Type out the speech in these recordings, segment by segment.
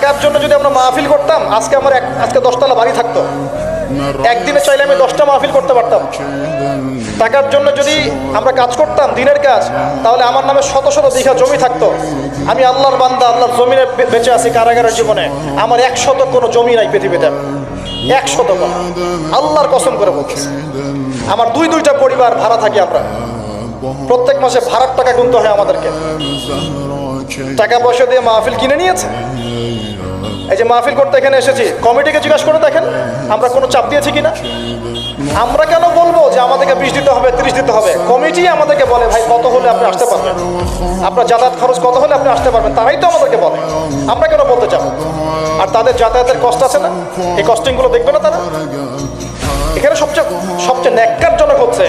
টাকার জন্য যদি আমরা মাহফিল করতাম, আজকে আমার আজকে 10তলা বাড়ি থাকতো। একদিনে চাইলে আমি 10টা মাহফিল করতে পারতাম। টাকার জন্য যদি আমরা কাজ করতাম, দিনের কাজ, তাহলে আমার নামে শত শত বিঘা জমি থাকতো। আমি আল্লাহর বান্দা, আল্লাহর জমিনে বেঁচে আছি কারাগারের জীবনে। আমার 100 কোনো জমি নাই পৃথিবীতে, 100 কোনো। আল্লাহর কসম করে বলতেছি, আমার দুইটা পরিবার ভাড়া থাকি আমরা। প্রত্যেক মাসে ভাড়ার টাকা গুনতে হয় আমাদেরকে। টাকা পয়সা দিয়ে মাহফিল কিনে নিয়েছে। এই যে মাহফিল করতে এখানে এসেছি, কমিটিকে জিজ্ঞাসা করে দেখেন আমরা কোনো চাপ দিয়েছি কিনা। আমরা কেন বলবো যে আমাদেরকে 20 দিতে হবে, 30 দিতে হবে? কমিটি আমাদেরকে বলে ভাই কত হলে আপনি আসতে পারবেন, আপনার যাতায়াত খরচ কত হলে আপনি আসতে পারবেন, তারাই তো আমাদেরকে বলে। আমরা কেন বলতে চাবো? আর তাদের যাতায়াতের কষ্ট আছে না, এই কস্টিংগুলো দেখবে না তারা? এখানে সবচেয়ে ন্যাক্কারজনক হচ্ছে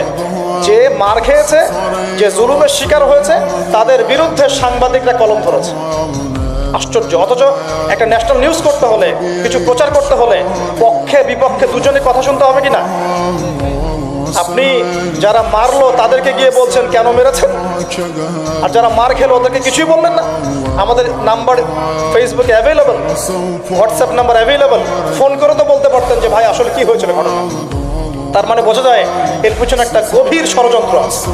যে মার খেয়েছে, যে জুলুমের শিকার হয়েছে, তাদের বিরুদ্ধে সাংবাদিকরা কলম ধরেছে। আশ্চর্য। অথচ একটা ন্যাশনাল নিউজ করতে হলে, কিছু প্রচার করতে হলে পক্ষে বিপক্ষে দুজনে কথা শুনতে হবে কিনা? আপনি যারা মারলো তাদেরকে গিয়ে বলছেন কেন মেরেছেন, আর যারা মার খেলো ওদেরকে কিছুই বললেন না। আমাদের নাম্বার ফেসবুকে available, WhatsApp number available, phone করে তো বলতে পারতেন যে ভাই আসলে কি হয়েছিল ঘটনা। তার মানে বোঝা যায় এর পিছনে একটা গভীর ষড়যন্ত্র আছে।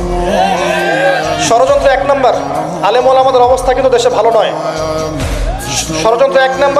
ষড়যন্ত্র 1 নাম্বার, আলেম ওলামাদের অবস্থা কিন্তু দেশে ভালো নয়। ষড়যন্ত্র 1 নাম্বার।